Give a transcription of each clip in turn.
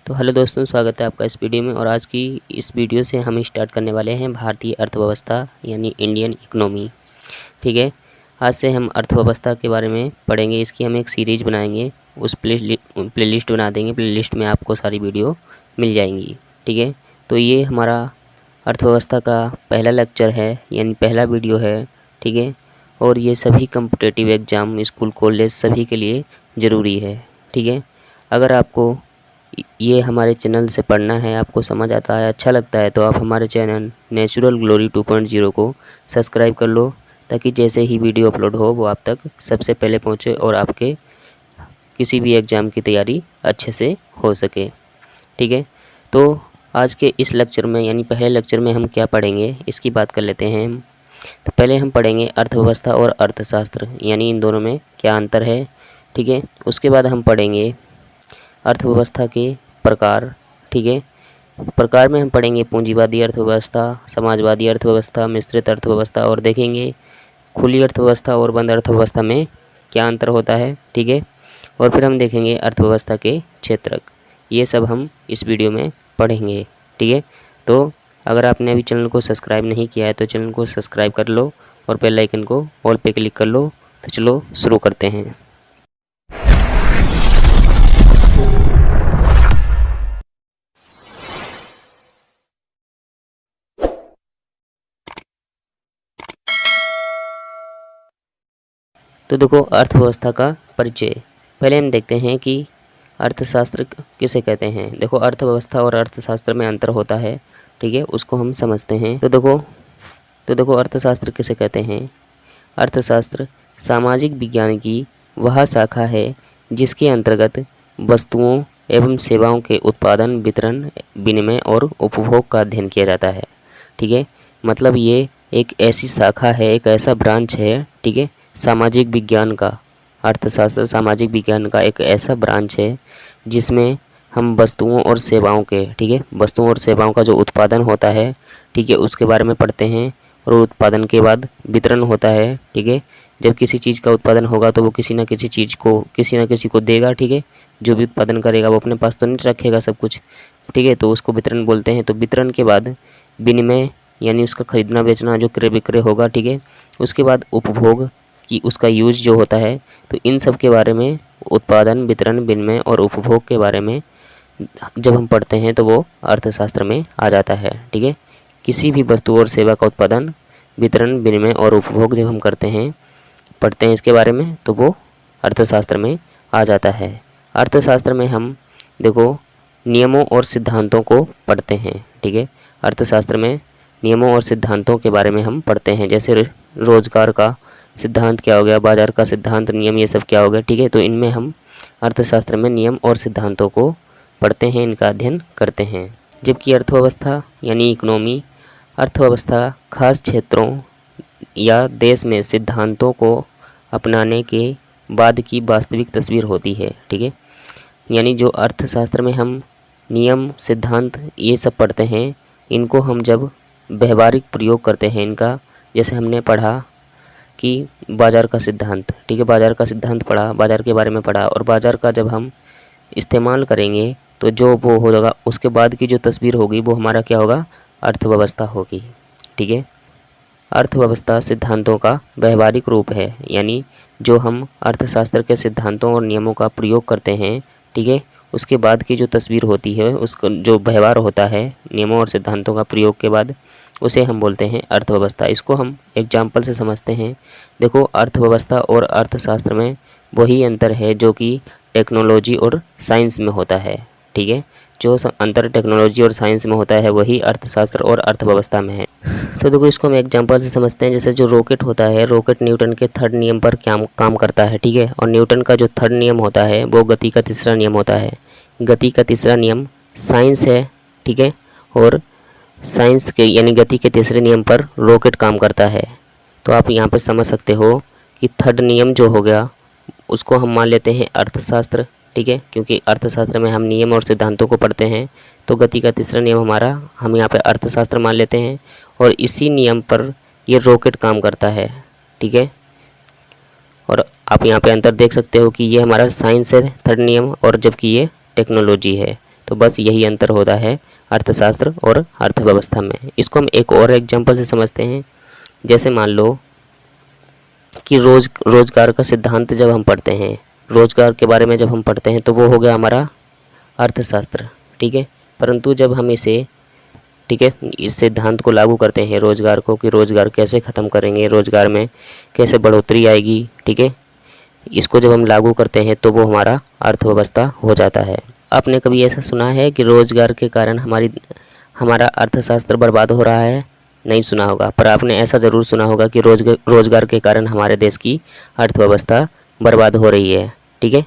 तो हेलो दोस्तों, स्वागत है आपका इस वीडियो में। और आज की इस वीडियो से हम स्टार्ट करने वाले हैं भारतीय अर्थव्यवस्था यानी इंडियन इकोनॉमी। ठीक है, आज से हम अर्थव्यवस्था के बारे में पढ़ेंगे। इसकी हम एक सीरीज बनाएंगे, उस प्लेलिस्ट बना देंगे। प्लेलिस्ट में आपको सारी वीडियो मिल जाएंगी। ठीक है, तो ये हमारा अर्थव्यवस्था का पहला लेक्चर है, यानी पहला वीडियो है। ठीक है, और ये सभी कॉम्पिटिटिव एग्ज़ाम, स्कूल, कॉलेज सभी के लिए ज़रूरी है। ठीक है, अगर आपको ये हमारे चैनल से पढ़ना है, आपको समझ आता है, अच्छा लगता है, तो आप हमारे चैनल नेचुरल ग्लोरी 2.0 को सब्सक्राइब कर लो, ताकि जैसे ही वीडियो अपलोड हो वो आप तक सबसे पहले पहुंचे और आपके किसी भी एग्ज़ाम की तैयारी अच्छे से हो सके। ठीक है, तो आज के इस लेक्चर में यानी पहले लेक्चर में हम क्या पढ़ेंगे इसकी बात कर लेते हैं। तो पहले हम पढ़ेंगे अर्थव्यवस्था और अर्थशास्त्र, यानी इन दोनों में क्या अंतर है। ठीक है, उसके बाद हम पढ़ेंगे अर्थव्यवस्था के प्रकार। ठीक है, प्रकार में हम पढ़ेंगे पूंजीवादी अर्थव्यवस्था, समाजवादी अर्थव्यवस्था, मिश्रित अर्थव्यवस्था, और देखेंगे खुली अर्थव्यवस्था और बंद अर्थव्यवस्था में क्या अंतर होता है। ठीक है, और फिर हम देखेंगे अर्थव्यवस्था के क्षेत्रक। ये सब हम इस वीडियो में पढ़ेंगे। ठीक है, तो अगर आपने अभी चैनल को सब्सक्राइब नहीं किया है तो चैनल को सब्सक्राइब कर लो और बेल आइकन को ऑल पे क्लिक कर लो। तो चलो शुरू करते हैं। तो देखो, अर्थव्यवस्था का परिचय। पहले हम देखते हैं कि अर्थशास्त्र किसे कहते हैं। देखो, अर्थव्यवस्था और अर्थशास्त्र में अंतर होता है। ठीक है, उसको हम समझते हैं। तो देखो अर्थशास्त्र किसे कहते हैं। अर्थशास्त्र सामाजिक विज्ञान की वह शाखा है जिसके अंतर्गत वस्तुओं एवं सेवाओं के उत्पादन, वितरण, विनिमय और उपभोग का अध्ययन किया जाता है। ठीक है, मतलब ये एक ऐसी शाखा है, एक ऐसा ब्रांच है। ठीक है, सामाजिक विज्ञान का, अर्थशास्त्र सामाजिक विज्ञान का एक ऐसा ब्रांच है जिसमें हम वस्तुओं और सेवाओं के, ठीक है, वस्तुओं और सेवाओं का जो उत्पादन होता है, ठीक है, उसके बारे में पढ़ते हैं। और उत्पादन के बाद वितरण होता है। ठीक है, जब किसी चीज़ का उत्पादन होगा तो वो किसी न किसी चीज़ को, किसी न किसी को देगा। ठीक है, जो भी उत्पादन करेगा वो अपने पास तो नहीं रखेगा सब कुछ। ठीक है, तो उसको वितरण बोलते हैं। तो वितरण के बाद विनिमय, यानी उसका खरीदना बेचना, जो क्रय विक्रय होगा। ठीक है, उसके बाद उपभोग कि उसका यूज जो होता है। तो इन सब के बारे में, उत्पादन, वितरण, विनिमय और उपभोग के बारे में जब हम पढ़ते हैं तो वो अर्थशास्त्र में आ जाता है। ठीक है, किसी भी वस्तु और सेवा का उत्पादन, वितरण, विनिमय और उपभोग जब हम करते हैं, पढ़ते हैं इसके बारे में, तो वो अर्थशास्त्र में आ जाता है। अर्थशास्त्र में हम देखो नियमों और सिद्धांतों को पढ़ते हैं। ठीक है, अर्थशास्त्र में नियमों और सिद्धांतों के बारे में हम पढ़ते हैं, जैसे रोजगार का सिद्धांत क्या हो गया, बाजार का सिद्धांत, नियम, ये सब क्या हो गया। ठीक है, तो इनमें हम अर्थशास्त्र में नियम और सिद्धांतों को पढ़ते हैं, इनका अध्ययन करते हैं। जबकि अर्थव्यवस्था यानी इकोनॉमी, अर्थव्यवस्था खास क्षेत्रों या देश में सिद्धांतों को अपनाने के बाद की वास्तविक तस्वीर होती है। ठीक है, यानी जो अर्थशास्त्र में हम नियम, सिद्धांत ये सब पढ़ते हैं, इनको हम जब व्यवहारिक प्रयोग करते हैं इनका, जैसे हमने पढ़ा कि बाज़ार का सिद्धांत। ठीक है, बाज़ार का सिद्धांत पढ़ा, बाज़ार के बारे में पढ़ा, और बाज़ार का जब हम इस्तेमाल करेंगे तो जो वो हो जाएगा, उसके बाद की जो तस्वीर होगी वो हमारा क्या होगा, अर्थव्यवस्था होगी। ठीक है, अर्थव्यवस्था सिद्धांतों का व्यवहारिक रूप है, यानी जो हम अर्थशास्त्र के सिद्धांतों और नियमों का प्रयोग करते हैं, ठीक है, उसके बाद की जो तस्वीर होती है, उसका जो व्यवहार होता है नियमों और सिद्धांतों का प्रयोग के बाद, उसे हम बोलते हैं अर्थव्यवस्था। इसको हम एग्जाम्पल से समझते हैं। देखो, अर्थव्यवस्था और अर्थशास्त्र में वही अंतर है जो कि टेक्नोलॉजी और साइंस में होता है। ठीक है, जो अंतर टेक्नोलॉजी और साइंस में होता है वही अर्थशास्त्र और अर्थव्यवस्था में है। तो देखो, इसको हम एग्जांपल से समझते हैं। जैसे जो रॉकेट होता है, रॉकेट न्यूटन के थर्ड नियम पर क्या काम करता है। ठीक है, और न्यूटन का जो थर्ड नियम होता है वो गति का तीसरा नियम होता है। गति का तीसरा नियम साइंस है। ठीक है, और साइंस के यानी गति के तीसरे नियम पर रॉकेट काम करता है। तो आप यहाँ पर समझ सकते हो कि थर्ड नियम जो हो गया उसको हम मान लेते हैं अर्थशास्त्र। ठीक है, क्योंकि अर्थशास्त्र में हम नियम और सिद्धांतों को पढ़ते हैं, तो गति का तीसरा नियम हमारा हम यहाँ पे अर्थशास्त्र मान लेते हैं, और इसी नियम पर ये रॉकेट काम करता है। ठीक है, और आप यहाँ पे अंतर देख सकते हो कि ये हमारा साइंस है थर्ड नियम, और जबकि ये टेक्नोलॉजी है। तो बस यही अंतर होता है अर्थशास्त्र और अर्थव्यवस्था में। इसको हम एक और एग्जांपल से समझते हैं। जैसे मान लो कि रोजगार का सिद्धांत जब हम पढ़ते हैं, रोजगार के बारे में जब हम पढ़ते हैं तो वो हो गया हमारा अर्थशास्त्र, ठीक है। परंतु जब हम इसे, ठीक है, इस सिद्धांत को लागू करते हैं रोजगार को, कि रोजगार कैसे ख़त्म करेंगे, रोजगार में कैसे बढ़ोतरी आएगी, ठीक है, इसको जब हम लागू करते हैं तो वो हमारा अर्थव्यवस्था हो जाता है। आपने कभी ऐसा सुना है कि रोजगार के कारण हमारा अर्थशास्त्र बर्बाद हो रहा है? नहीं सुना होगा, पर आपने ऐसा ज़रूर सुना होगा कि रोजगार के कारण हमारे देश की अर्थव्यवस्था बर्बाद हो रही है, ठीक है।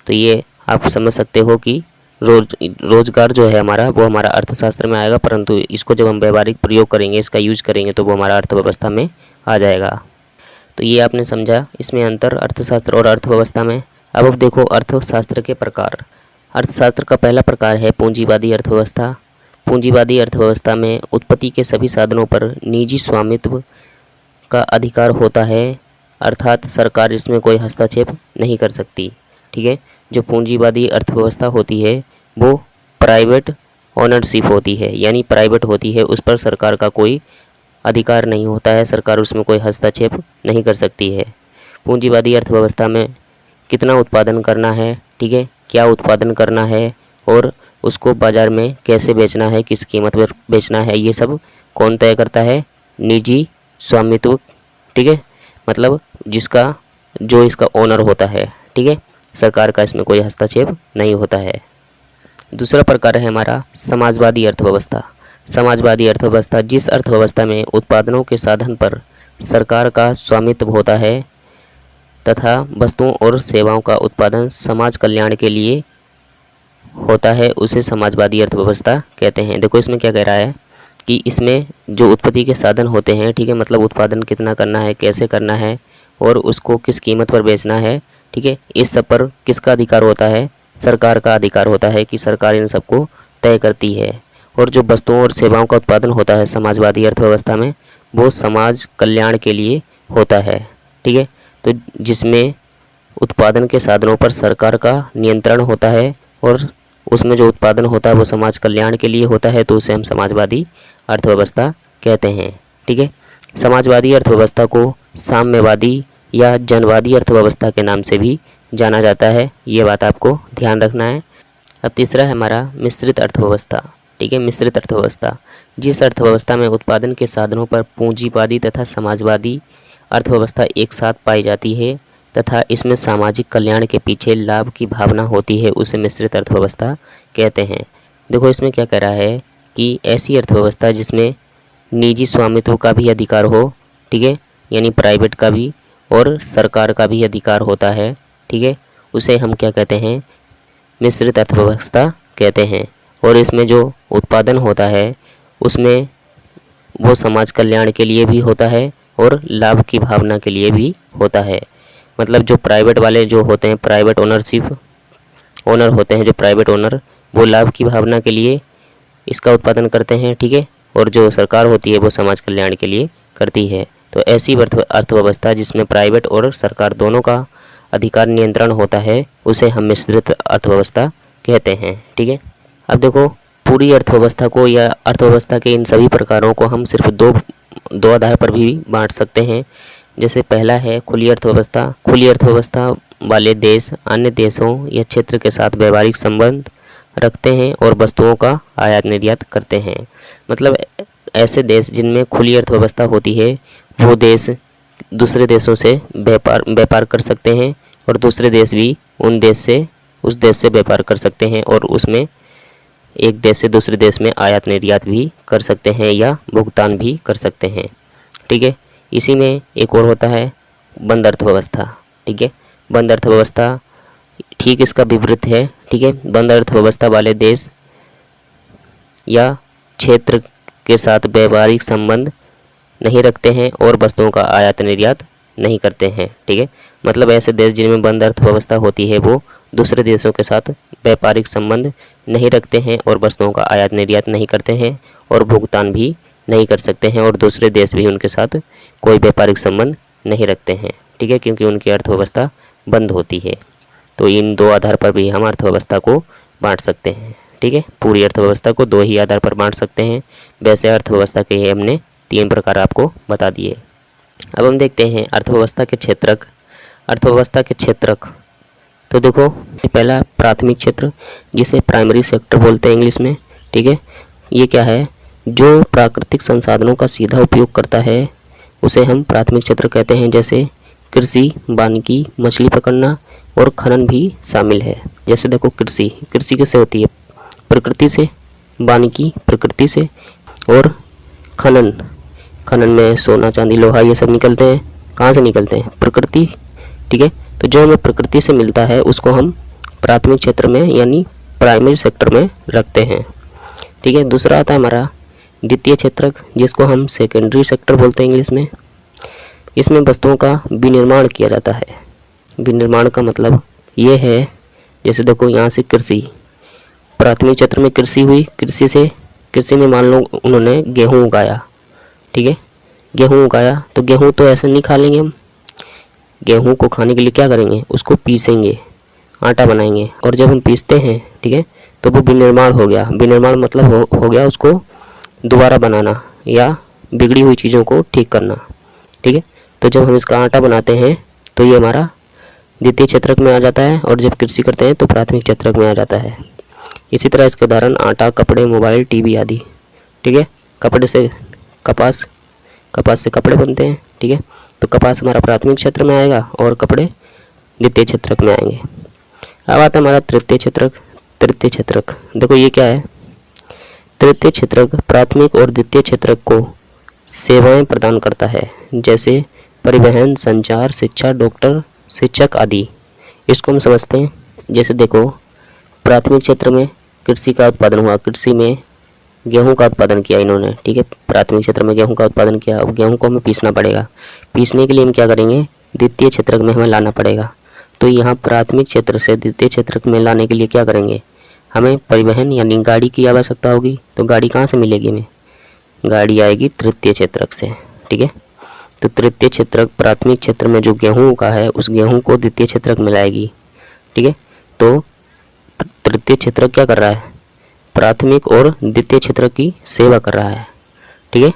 तो ये आप समझ सकते हो कि रोजगार जो है हमारा, वो हमारा अर्थशास्त्र में आएगा, परंतु इसको जब हम व्यावहारिक प्रयोग करेंगे, इसका यूज करेंगे, तो वो हमारा अर्थव्यवस्था में आ जाएगा। तो ये आपने समझा इसमें अंतर अर्थशास्त्र और अर्थव्यवस्था में। अब देखो अर्थशास्त्र के प्रकार। अर्थशास्त्र का पहला प्रकार है पूंजीवादी अर्थव्यवस्था। पूंजीवादी अर्थव्यवस्था में उत्पत्ति के सभी साधनों पर निजी स्वामित्व का अधिकार होता है, अर्थात सरकार इसमें कोई हस्तक्षेप नहीं कर सकती, ठीक है। जो पूंजीवादी अर्थव्यवस्था होती है वो प्राइवेट ओनरशिप होती है, यानी प्राइवेट होती है, उस पर सरकार का कोई अधिकार नहीं होता है, सरकार उसमें कोई हस्तक्षेप नहीं कर सकती है। पूंजीवादी अर्थव्यवस्था में कितना उत्पादन करना है, ठीक है, क्या उत्पादन करना है और उसको बाज़ार में कैसे बेचना है, किस कीमत पर बेचना है, ये सब कौन तय करता है? निजी स्वामित्व, ठीक है, मतलब जो इसका ओनर होता है, ठीक है। सरकार का इसमें कोई हस्तक्षेप नहीं होता है। दूसरा प्रकार है हमारा समाजवादी अर्थव्यवस्था। समाजवादी अर्थव्यवस्था जिस अर्थव्यवस्था में उत्पादनों के साधन पर सरकार का स्वामित्व होता है तथा वस्तुओं और सेवाओं का उत्पादन समाज कल्याण के लिए होता है, उसे समाजवादी अर्थव्यवस्था कहते हैं। देखो इसमें क्या कह रहा है कि इसमें जो उत्पत्ति के साधन होते हैं, ठीक है, मतलब उत्पादन कितना करना है, कैसे करना है और उसको किस कीमत पर बेचना है, ठीक है, इस सब पर किसका अधिकार होता है? सरकार का अधिकार होता है, कि सरकार इन सबको तय करती है। और जो वस्तुओं और सेवाओं का उत्पादन होता है समाजवादी अर्थव्यवस्था में, वो समाज कल्याण के लिए होता है, ठीक है। तो जिसमें उत्पादन के साधनों पर सरकार का नियंत्रण होता है और उसमें जो उत्पादन होता है वो समाज कल्याण के लिए होता है, तो उसे हम समाजवादी अर्थव्यवस्था कहते हैं, ठीक है। समाजवादी अर्थव्यवस्था को साम्यवादी या जनवादी अर्थव्यवस्था के नाम से भी जाना जाता है, ये बात आपको ध्यान रखना है। अब तीसरा है हमारा मिश्रित अर्थव्यवस्था, ठीक है। मिश्रित अर्थव्यवस्था जिस अर्थव्यवस्था में उत्पादन के साधनों पर पूंजीवादी तथा समाजवादी अर्थव्यवस्था एक साथ पाई जाती है तथा इसमें सामाजिक कल्याण के पीछे लाभ की भावना होती है, उसे मिश्रित अर्थव्यवस्था कहते हैं। देखो इसमें क्या कह रहा है कि ऐसी अर्थव्यवस्था जिसमें निजी स्वामित्व का भी अधिकार हो, ठीक है, यानी प्राइवेट का भी और सरकार का भी अधिकार होता है, ठीक है, उसे हम क्या कहते हैं? मिश्रित अर्थव्यवस्था कहते हैं। और इसमें जो उत्पादन होता है उसमें वो समाज कल्याण के लिए भी होता है और लाभ की भावना के लिए भी होता है। मतलब जो प्राइवेट वाले जो होते हैं, प्राइवेट ओनर होते हैं, जो प्राइवेट ओनर, वो लाभ की भावना के लिए इसका उत्पादन करते हैं, ठीक है, और जो सरकार होती है वो समाज कल्याण के लिए करती है। तो ऐसी अर्थव्यवस्था जिसमें प्राइवेट और सरकार दोनों का अधिकार नियंत्रण होता है, उसे हम मिश्रित अर्थव्यवस्था कहते हैं, ठीक है। अब देखो पूरी अर्थव्यवस्था को या अर्थव्यवस्था के इन सभी प्रकारों को हम सिर्फ दो आधार पर भी बांट सकते हैं। जैसे पहला है खुली अर्थव्यवस्था। खुली अर्थव्यवस्था वाले देश अन्य देशों या क्षेत्र के साथ व्यापारिक संबंध रखते हैं और वस्तुओं का आयात निर्यात करते हैं। मतलब ऐसे देश जिनमें खुली अर्थव्यवस्था होती है वो देश दूसरे देशों से व्यापार कर सकते हैं और दूसरे देश भी उस देश से व्यापार कर सकते हैं और उसमें एक देश से दूसरे देश में आयात निर्यात भी कर सकते हैं या भुगतान भी कर सकते हैं, ठीक है। इसी में एक और होता है बंद अर्थव्यवस्था, ठीक है। बंद अर्थव्यवस्था ठीक इसका विपरीत है, ठीक है। बंद अर्थव्यवस्था वाले देश या क्षेत्र के साथ व्यापारिक संबंध नहीं रखते हैं और वस्तुओं का आयात निर्यात नहीं करते हैं, ठीक है। मतलब ऐसे देश जिनमें बंद अर्थव्यवस्था होती है वो दूसरे देशों के साथ व्यापारिक संबंध नहीं रखते हैं और वस्तुओं का आयात निर्यात नहीं करते हैं और भुगतान भी नहीं कर सकते हैं और दूसरे देश भी उनके साथ कोई व्यापारिक संबंध नहीं रखते हैं, ठीक है, क्योंकि उनकी अर्थव्यवस्था बंद होती है। तो इन दो आधार पर भी हम अर्थव्यवस्था को बांट सकते हैं। ठीक है, पूरी अर्थव्यवस्था को 2 ही आधार पर बांट सकते हैं। वैसे अर्थव्यवस्था के हमने 3 प्रकार आपको बता दिए। अब हम देखते हैं अर्थव्यवस्था के क्षेत्रक। अर्थव्यवस्था के क्षेत्रक तो देखो, पहला प्राथमिक क्षेत्र, जिसे प्राइमरी सेक्टर बोलते हैं इंग्लिश में। ठीक है, ये क्या है? जो प्राकृतिक संसाधनों का सीधा उपयोग करता है उसे हम प्राथमिक क्षेत्र कहते हैं। जैसे कृषि, वानिकी, मछली पकड़ना और खनन भी शामिल है। जैसे देखो, कृषि किससे होती है? प्रकृति से। वानिकी प्रकृति से। और खनन में सोना, चांदी, लोहा ये सब निकलते हैं। कहाँ से निकलते हैं? प्रकृति। ठीक है, तो जो हमें प्रकृति से मिलता है उसको हम प्राथमिक क्षेत्र में यानी प्राइमरी सेक्टर में रखते हैं। ठीक है, दूसरा आता है हमारा द्वितीय क्षेत्रक, जिसको हम सेकेंडरी सेक्टर बोलते हैं इंग्लिश में। इसमें वस्तुओं का विनिर्माण किया जाता है। विनिर्माण का मतलब ये है, जैसे देखो यहाँ से कृषि, प्राथमिक क्षेत्र में कृषि हुई। कृषि में मान लो उन्होंने गेहूँ उगाया। ठीक है, गेहूँ उगाया तो गेहूँ तो ऐसे नहीं खा लेंगे हम। गेहूँ को खाने के लिए क्या करेंगे? उसको पीसेंगे, आटा बनाएंगे। और जब हम पीसते हैं, ठीक है, तो वो विनिर्माण हो गया। विनिर्माण मतलब हो गया उसको दोबारा बनाना या बिगड़ी हुई चीज़ों को ठीक करना। ठीक है, तो जब हम इसका आटा बनाते हैं तो ये हमारा द्वितीय क्षेत्रक में आ जाता है, और जब कृषि करते हैं तो प्राथमिक क्षेत्रक में आ जाता है। इसी तरह इसके उदाहरण आटा, कपड़े, मोबाइल, टीवी आदि। ठीक है, कपड़े से कपास से कपड़े बनते हैं। ठीक है, तो कपास हमारा प्राथमिक क्षेत्र में आएगा और कपड़े द्वितीय क्षेत्रक में आएंगे। अब आता है हमारा तृतीय क्षेत्रक। देखो ये क्या है? तृतीय क्षेत्रक प्राथमिक और द्वितीय क्षेत्रक को सेवाएं प्रदान करता है, जैसे परिवहन, संचार, शिक्षा, डॉक्टर, शिक्षक आदि। इसको हम समझते हैं। जैसे देखो, प्राथमिक क्षेत्र में कृषि का उत्पादन हुआ। कृषि में गेहूं का उत्पादन किया इन्होंने। ठीक है, प्राथमिक क्षेत्र में गेहूं का उत्पादन किया। अब गेहूं को हमें पीसना पड़ेगा। पीसने के लिए हम क्या करेंगे? द्वितीय क्षेत्रक में हमें लाना पड़ेगा। तो यहाँ प्राथमिक क्षेत्र से द्वितीय क्षेत्रक में लाने के लिए क्या करेंगे? हमें परिवहन यानी गाड़ी की आवश्यकता होगी। तो गाड़ी कहाँ से मिलेगी हमें? गाड़ी आएगी तृतीय क्षेत्रक से। ठीक है, तो तृतीय क्षेत्रक प्राथमिक क्षेत्र में जो गेहूं का है उस गेहूं को द्वितीय क्षेत्रक में लाएगी। ठीक है, तो तृतीय क्षेत्रक क्या कर रहा है? प्राथमिक और द्वितीय क्षेत्रक की सेवा कर रहा है। ठीक है,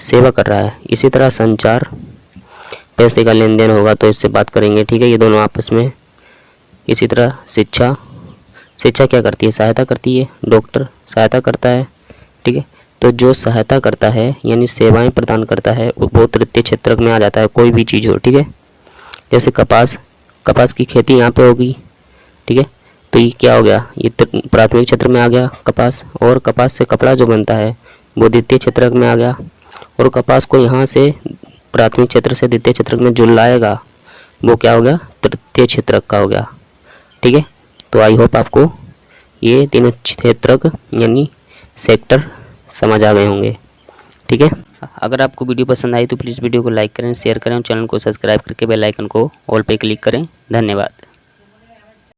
सेवा कर रहा है। इसी तरह संचार, पैसे का लेन देन होगा तो इससे बात करेंगे। ठीक है, ये दोनों आपस में। इसी तरह शिक्षा क्या करती है? सहायता करती है। डॉक्टर सहायता करता है। ठीक है, तो जो सहायता करता है यानी सेवाएं प्रदान करता है वो तृतीय क्षेत्रक में आ जाता है, कोई भी चीज़ हो। ठीक है, जैसे कपास की खेती यहाँ पे होगी। ठीक है, तो ये क्या हो गया? ये प्राथमिक क्षेत्र में आ गया कपास। और कपास से कपड़ा जो बनता है वो द्वितीय क्षेत्रक में आ गया। और कपास को यहाँ से प्राथमिक क्षेत्र से द्वितीय क्षेत्रक में जो लाएगा वो क्या हो गया? तृतीय क्षेत्रक का हो गया। ठीक है, तो आई होप आपको ये तीनों क्षेत्रक यानी सेक्टर समझ आ गए होंगे। ठीक है, अगर आपको वीडियो पसंद आई तो प्लीज़ वीडियो को लाइक करें, शेयर करें और चैनल को सब्सक्राइब करके बेल आइकन को ऑल पे क्लिक करें। धन्यवाद।